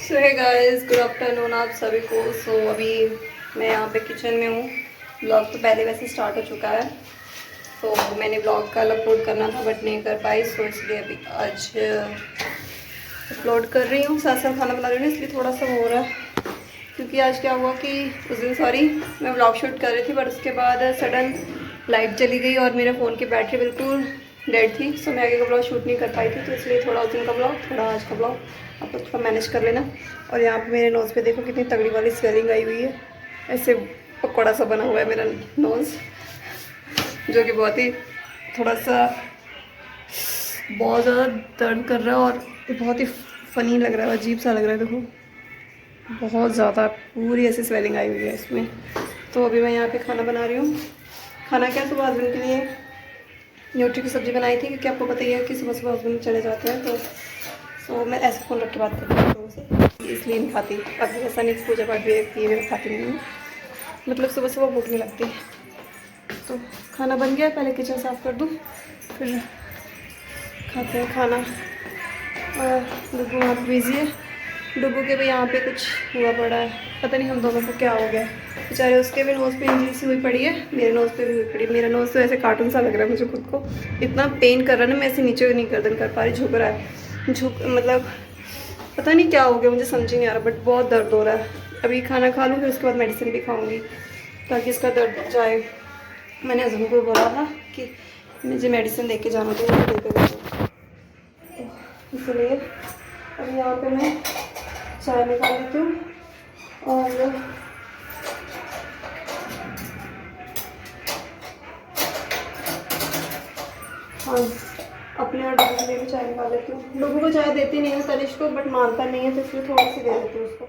सो hey guys, good afternoon आप सभी को। अभी मैं यहाँ पे किचन में हूँ। ब्लॉग तो पहले वैसे स्टार्ट हो चुका है, तो मैंने ब्लॉग कल अपलोड करना था बट नहीं कर पाई, सो इसलिए अभी आज अपलोड कर रही हूँ। साथ साथ खाना बना रही हूँ, इसलिए थोड़ा सा हो रहा है क्योंकि आज क्या हुआ कि उस दिन मैं ब्लॉग शूट कर रही थी बट उसके बाद सडन लाइट चली गई और मेरे फ़ोन की बैटरी बिल्कुल डेड थी। सो मैं आगे का ब्लॉग शूट नहीं कर पाई थी, तो इसलिए थोड़ा उस दिन का ब्लॉग, थोड़ा आज का ब्लॉग आप लोग थोड़ा मैनेज कर लेना। और यहाँ पे मेरे नोज़ पे देखो कितनी तगड़ी वाली स्वेलिंग आई हुई है, ऐसे पकौड़ा सा बना हुआ है मेरा नोज़, जो कि बहुत ही थोड़ा सा बहुत ज़्यादा दर्द कर रहा है और बहुत ही फ़नी लग रहा है, अजीब सा लग रहा है। देखो बहुत ज़्यादा पूरी ऐसी स्वेलिंग आई हुई है इसमें। तो अभी मैं यहाँ पे खाना बना रही हूँ। खाना क्या, सुबह हस्बैंड के लिए न्यूट्री की सब्ज़ी बनाई थी क्योंकि आपको पता ही है कि सुबह सुबह हस्बैंड चले जाते हैं, तो मैं ऐसे फ़ोन रख के बात करती हूँ लोगों से, इसलिए नहीं खाती। अभी ऐसा नहीं पूजा पाठ भी रखती है, मैं खाती नहीं हूँ, मतलब सुबह सुबह भूख नहीं लगती। तो खाना बन गया, पहले किचन साफ़ कर दूँ फिर खाते हैं खाना। और डुब्बू वहाँ पर बिजी है। डुब्बू के भी यहाँ पे कुछ हुआ पड़ा है, पता नहीं हम दोनों को क्या हो गया बेचारे। उसके भी नोज़ पे इंजरी सी हुई पड़ी है, मेरे नोज़ पे भी हुई पड़ी है। मेरा नोज़ तो ऐसे कार्टून सा लग रहा है मुझे खुद को, इतना पेन कर रहा है ना, मैं ऐसे नीचे नहीं गर्दन कर पा रही, झुक रहा है, मतलब पता नहीं क्या हो गया, मुझे समझ ही नहीं आ रहा, बट बहुत दर्द हो रहा है। अभी खाना खा लूँ फिर उसके बाद मेडिसिन भी खाऊँगी ताकि इसका दर्द जाए। मैंने हस्बैंड को बोला था कि मुझे मेडिसिन दे के जाना, तो दे के इसलिए अभी यहाँ पे मैं चाय निकाल लेती हूँ। और हाँ, अपने और डुब्बू के लिए भी चाय निकाल लेती हूँ। डुब्बू को चाय देती नहीं है तनिष को, बट मानता नहीं है, तो इसलिए थोड़ी सी दे देती हूँ उसको।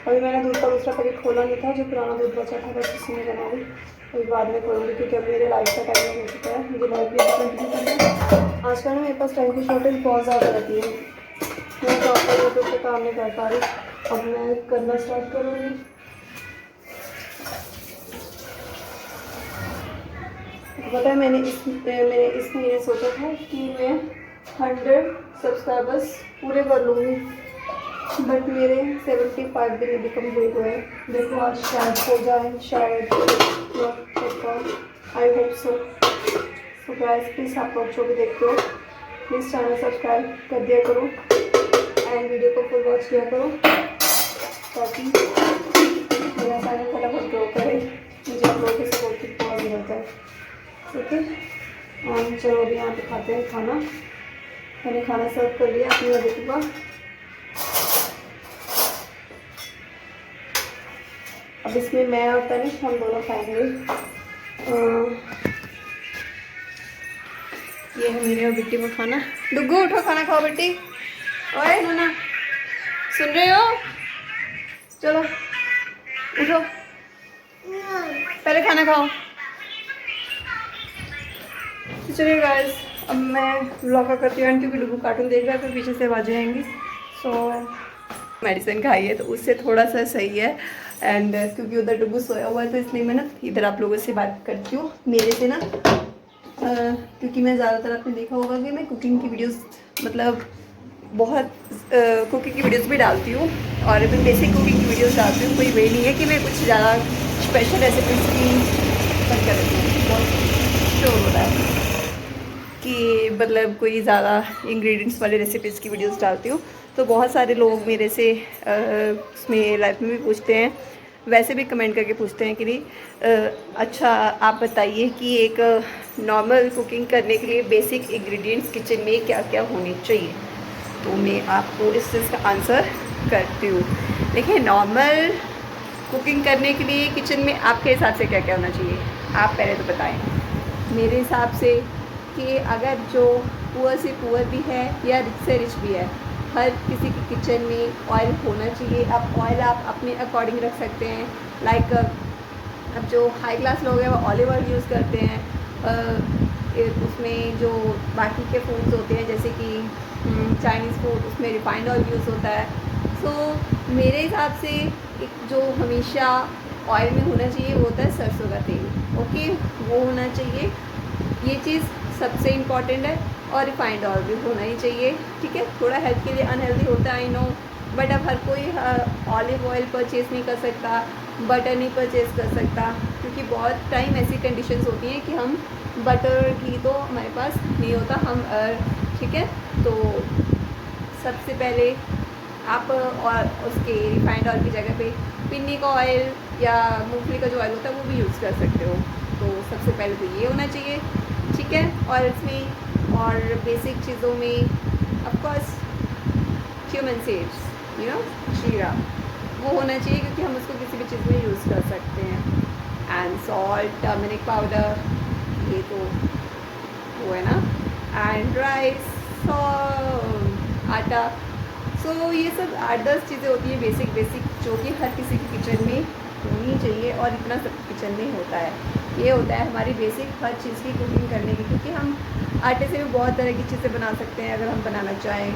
अभी मैंने दूध का दूसरा पैकेट खोला नहीं था, जो पुराना दूध बचा था बस उसी में बना दी। अभी बाद में खोलूँगी क्योंकि अभी मेरे लाइट का टाइम हो चुका है, मुझे लाइट भी कंटिन्यू करना है। आजकल ना मेरे पास टाइम की शॉर्टेज बहुत ज़्यादा रहती है, मैं प्रॉपर यूट्यूब पे काम नहीं कर पा रही। अब मैं करना स्टार्ट करूँगी। पता है मैंने इस महीने सोचा था कि मैं 100 सब्सक्राइबर्स पूरे कर लूँगी, बट मेरे 75 भी नहीं कंप्लीट हुए। देखो आज शायद हो जाए, शायद I hope so. So guys please आप लोग जो भी देखते हो प्लीज़ चैनल सब्सक्राइब कर दिया करो एंड वीडियो को फुल वॉच किया करो ताकि मेरा चैनल फटाफट ग्रो करे। मुझे आप लोगों के सपोर्ट की बहुत ज़रूरत है, ठीक है। चलो अभी यहाँ पे खाते हैं खाना। मैंने खाना सर्व कर लिया अपनी वजह के बाद। अब इसमें मैं और तनिष हम दोनों खाएंगे। ये है मेरे और बिट्टी को खाना। डुग्गू उठो, खाना खाओ बेटी। ओए नाना, सुन रहे हो? चलो उठो, पहले खाना खाओ। तो चलिए गाइस, अब मैं व्लॉग का करती हूँ क्योंकि डुग्गू कार्टून देख रहा है, फिर पीछे से आवाज़ें आएंगी। मेडिसिन खाई है तो उससे थोड़ा सा सही है, एंड क्योंकि उधर डुग्गू सोया हुआ है तो इसलिए मैं ना इधर आप लोगों से बात करती हूँ मेरे से ना, क्योंकि मैं ज़्यादातर आपने देखा होगा कि मैं कुकिंग की वीडियोस मतलब बहुत कुकिंग की वीडियोस भी डालती हूँ और मैं बेसिक कुकिंग की वीडियोस डालती हूँ। कोई वे नहीं है कि मैं कुछ ज़्यादा स्पेशल रेसिपीज़ की बंद कर देती हूँ, बहुत शोर हो रहा है कि मतलब कोई ज़्यादा इंग्रेडिएंट्स वाले रेसिपीज़ की वीडियोस डालती हूँ। तो बहुत सारे लोग मेरे से उसमें लाइफ में भी पूछते हैं, वैसे भी कमेंट करके पूछते हैं कि नहीं अच्छा आप बताइए कि एक नॉर्मल कुकिंग करने के लिए बेसिक इंग्रेडिएंट्स किचन में क्या क्या होने चाहिए। तो मैं आपको इस चीज़ का आंसर करती हूँ। देखिए, नॉर्मल कुकिंग करने के लिए किचन में आपके हिसाब से क्या क्या होना चाहिए, आप पहले तो बताएं। मेरे हिसाब से कि अगर जो पुअर से पुअर भी है या रिच से रिच भी है, हर किसी के किचन में ऑयल होना चाहिए। अब ऑयल आप अपने अकॉर्डिंग रख सकते हैं, लाइक अब जो हाई क्लास लोग हैं वो ऑलिव ऑयल यूज़ करते हैं। उसमें जो बाकी के फूड्स होते हैं जैसे कि चाइनीज़ फूड, उसमें रिफाइंड ऑयल यूज़ होता है। सो मेरे हिसाब से एक जो हमेशा ऑयल में होना चाहिए वो होता है सरसों का तेल। ओके, वो होना चाहिए। ये चीज़ सबसे इम्पॉर्टेंट है। और रिफाइंड ऑयल भी होना ही चाहिए, ठीक है। थोड़ा हेल्थ के लिए अनहेल्दी होता है आई नो, बट अब हर कोई ऑलिव ऑयल परचेज़ नहीं कर सकता, बटर नहीं परचेज़ कर सकता, क्योंकि बहुत टाइम ऐसी कंडीशंस होती हैं कि हम बटर घी तो हमारे पास नहीं होता, हम ठीक है। तो सबसे पहले आप और उसके रिफाइंड ऑयल की जगह पे पिन्नी का ऑयल या मूंगफली का जो ऑयल होता है वो भी यूज़ कर सकते हो। तो सबसे पहले तो ये होना चाहिए, ठीक है। ऑयल्स में और बेसिक चीज़ों में of course cumin seeds, you know, जीरा, वो होना चाहिए क्योंकि हम उसको किसी भी चीज़ में यूज़ कर सकते हैं। एंड सॉल्ट, टर्मरिक पाउडर, ये तो वो है ना, एंड राइस, आटा। सो ये सब 8-10 चीज़ें होती हैं बेसिक जो कि हर किसी के किचन में होनी चाहिए, और इतना सब किचन में होता है। ये होता है हमारी बेसिक हर चीज़ की कुकिंग करने की, क्योंकि हम आटे से भी बहुत तरह की चीज़ें बना सकते हैं अगर हम बनाना चाहें,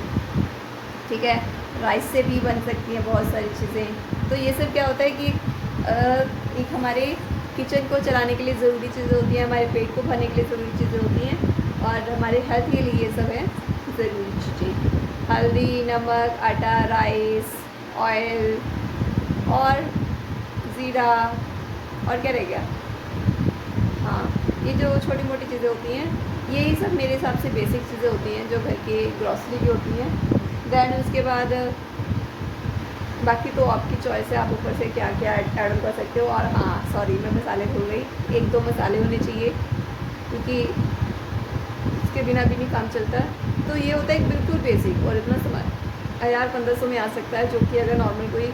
ठीक है। राइस से भी बन सकती हैं बहुत सारी चीज़ें। तो ये सब क्या होता है कि एक हमारे किचन को चलाने के लिए ज़रूरी चीज़ें होती हैं, हमारे पेट को भरने के लिए ज़रूरी चीज़ें होती हैं, और हमारे हेल्थ के लिए ये सब है ज़रूरी चीज़ें। हल्दी, नमक, आटा, राइस, ऑयल और ज़ीरा, और क्या रह गया, हाँ, ये जो छोटी मोटी चीज़ें होती हैं, यही सब मेरे हिसाब से बेसिक चीज़ें होती हैं जो घर के ग्रॉसरी की होती हैं। दैन उसके बाद बाकी तो आपकी चॉइस है, आप ऊपर से क्या क्या ऐड कर सकते हो। और हाँ सॉरी, मैं मसाले भूल गई, 1-2 मसाले होने चाहिए, क्योंकि उसके बिना भी नहीं काम चलता है। तो ये होता है एक बिल्कुल बेसिक, और इतना सामान 1000-1500 में आ सकता है, जो कि अगर नॉर्मल कोई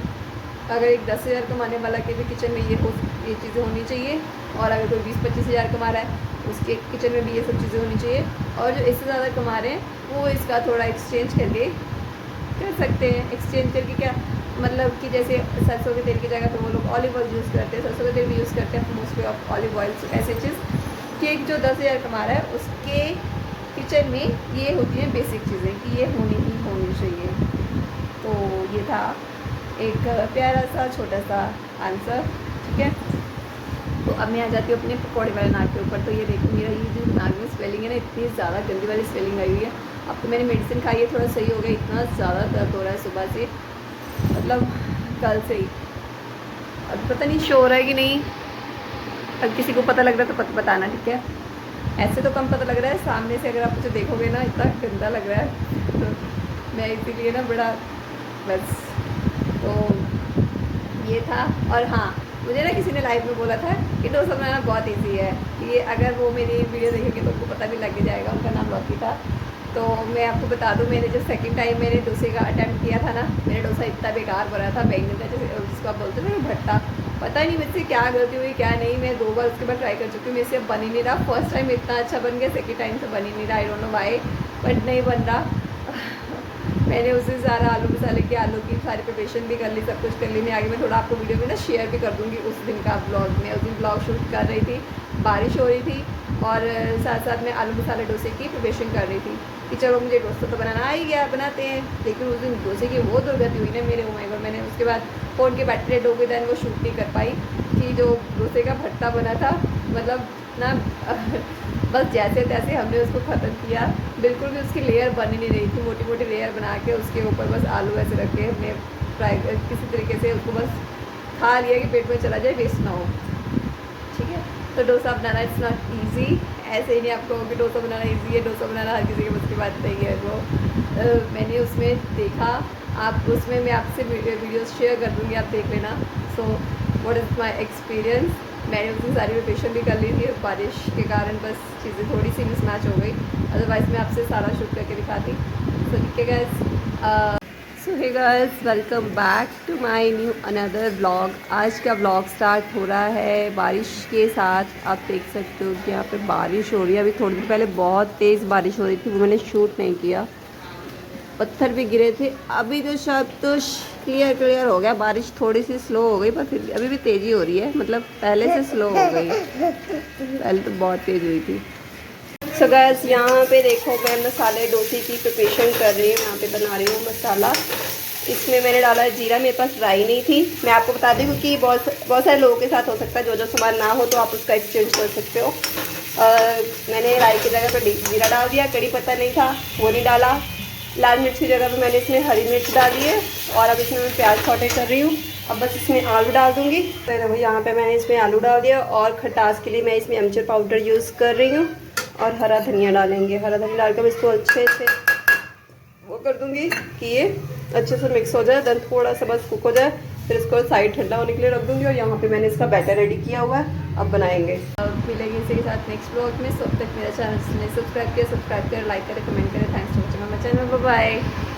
अगर एक 10,000 कमाने वाला के भी किचन में ये चीज़ें होनी चाहिए, और अगर कोई 20-25 हज़ार कमा रहा है उसके किचन में भी ये सब चीज़ें होनी चाहिए। और जो इससे ज़्यादा कमा रहे हैं वो इसका थोड़ा एक्सचेंज करके कर सकते हैं। एक्सचेंज करके क्या मतलब कि जैसे सरसों के तेल की जगह पे वो लोग ऑलिव ऑयल यूज़ करते हैं, सरसों का तेल भी यूज़ करते हैं मोस्टली ऑफ ऑलिव ऑयल। ऐसे चीज़ कि एक जो 10,000 कमा रहा है उसके किचन में ये होती हैं बेसिक चीज़ें कि ये होनी ही होनी चाहिए। तो ये था एक प्यारा सा छोटा सा आंसर, ठीक है। तो अब मैं आ जाती हूँ अपने पकौड़े वाले नाक के ऊपर। तो ये देखो मेरा ये जो नाक में स्वेलिंग है ना, इतनी ज़्यादा गंदी वाली स्वेलिंग आई हुई है। अब तो मैंने मेडिसिन खाई है, थोड़ा सही हो गया, इतना ज़्यादा दर्द हो रहा है सुबह से, मतलब कल से ही। अब पता नहीं शो हो रहा है कि नहीं, अब किसी को पता लग रहा है तो बताना, ठीक है। ऐसे तो कम पता लग रहा है, सामने से अगर आप मुझे देखोगे ना इतना गंदा लग रहा है, तो मैं इसीलिए ना बड़ा बस। तो ये था। और हाँ, मुझे ना किसी ने लाइव में बोला था कि डोसा बनाना बहुत इजी है, ये अगर वो मेरी वीडियो देखेंगे तो उनको पता भी लग जाएगा। उनका नाम लॉकी था। तो मैं आपको बता दूं, मैंने जब सेकंड टाइम मैंने डोसे का अटैम्प्ट किया था ना, मेरा डोसा इतना बेकार बना था, बैंगन का जैसे जिसको आप बोलते थे भट्टा, पता नहीं मुझसे क्या गलती हुई क्या नहीं। मैं 2 बार उसके बाद ट्राई कर चुकी हूँ, मेरे से अब बन ही नहीं रहा। फर्स्ट टाइम इतना अच्छा बन गया, सेकेंड टाइम से बन ही नहीं रहा, I don't know why, but नहीं बन रहा। मैंने उसे सारा आलू मसाले के आलू की सारी प्रिपरेशन भी कर ली, सब कुछ कर ली। मैं आगे मैं थोड़ा आपको वीडियो में ना शेयर भी कर दूँगी उस दिन का ब्लॉग में। उस दिन ब्लॉग शूट कर रही थी, बारिश हो रही थी, और साथ साथ में आलू मसाला डोसे की प्रिपरेशन कर रही थी कि चलो मुझे डोसा तो बनाना आ ही गया, बनाते हैं। लेकिन उस दिन डोसे की वो दुर्गति हुई ना मेरे, ओ माय गॉड। मैंने उसके बाद फ़ोन के बैटरी डेड हो गई, दैन वो शूट नहीं कर पाई कि जो डोसे का भट्टा बना था, मतलब ना बस जैसे तैसे हमने उसको ख़त्म किया। बिल्कुल भी उसकी लेयर बन ही नहीं रही थी, मोटी मोटी लेयर बना के उसके ऊपर बस आलू ऐसे रख के हमने फ्राई किसी तरीके से उसको बस खा लिया कि पेट में चला जाए, वेस्ट ना हो, ठीक है। तो डोसा बनाना इट्स नॉट ईजी, ऐसे ही नहीं आपको कि डोसा बनाना ईजी है, डोसा बनाना हर किसी के बस की बात नहीं है। वो मैंने उसमें देखा, आप उसमें मैं आपसे वीडियोस शेयर कर दूँगी, आप देख लेना। So what is my experience. मैंने उसकी सारी प्रिपरेशन भी कर ली थी, बारिश के कारण बस चीज़ें थोड़ी सी मिसमैच हो गई, अदरवाइज़ मैं आपसे सारा शूट करके दिखाती। सो ठीक है guys, so hey guys, welcome back to my new another vlog. आज का व्लॉग स्टार्ट हो रहा है बारिश के साथ। आप देख सकते हो कि यहाँ पे बारिश हो रही है। अभी थोड़ी देर पहले बहुत तेज़ बारिश हो रही थी, वो मैंने शूट नहीं किया, पत्थर भी गिरे थे। अभी तो शायद तो क्लियर हो गया, बारिश थोड़ी सी स्लो हो गई, पर फिर अभी भी तेज़ी हो रही है, मतलब पहले से स्लो हो गई, पहले तो बहुत तेज़ हुई थी। सो गाइस, यहाँ पे देखो मैं मसाले डोसे की प्रिपरेशन कर रही हूँ। यहाँ पे बना रही हूँ मसाला। इसमें मैंने डाला जीरा, मेरे पास राई नहीं थी। मैं आपको बता दूँ क्योंकि बहुत सारे लोगों के साथ हो सकता है जो सामान ना हो, तो आप उसका एक्सचेंज कर सकते हो। मैंने राई की जगह पर जीरा डाल दिया, कड़ी पत्ता नहीं था वो नहीं डाला, लाल मिर्च की जगह पे मैंने इसमें हरी मिर्च डाली है और अब इसमें मैं प्याज सौटे कर रही हूँ। अब बस इसमें आलू डाल दूँगी। तो यहाँ पे मैंने इसमें आलू डाल दिया और खटास के लिए मैं इसमें अमचूर पाउडर यूज़ कर रही हूँ और हरा धनिया डालेंगे। हरा धनिया डालकर इसको अच्छे से वो कर दूँगी कि ये अच्छे से मिक्स हो जाए, देन थोड़ा सा बस कुक हो जाए, फिर इसको साइड ठंडा होने के लिए रख दूँगी। और यहाँ पे मैंने इसका बैटर रेडी किया हुआ है, अब बनाएंगे। अब मिलेंगे इसी के साथ नेक्स्ट ब्लॉग में। सब तक मेरा चैनल सब्सक्राइब करें, लाइक करें, कमेंट करें। Thanks for watching my channel, bye bye.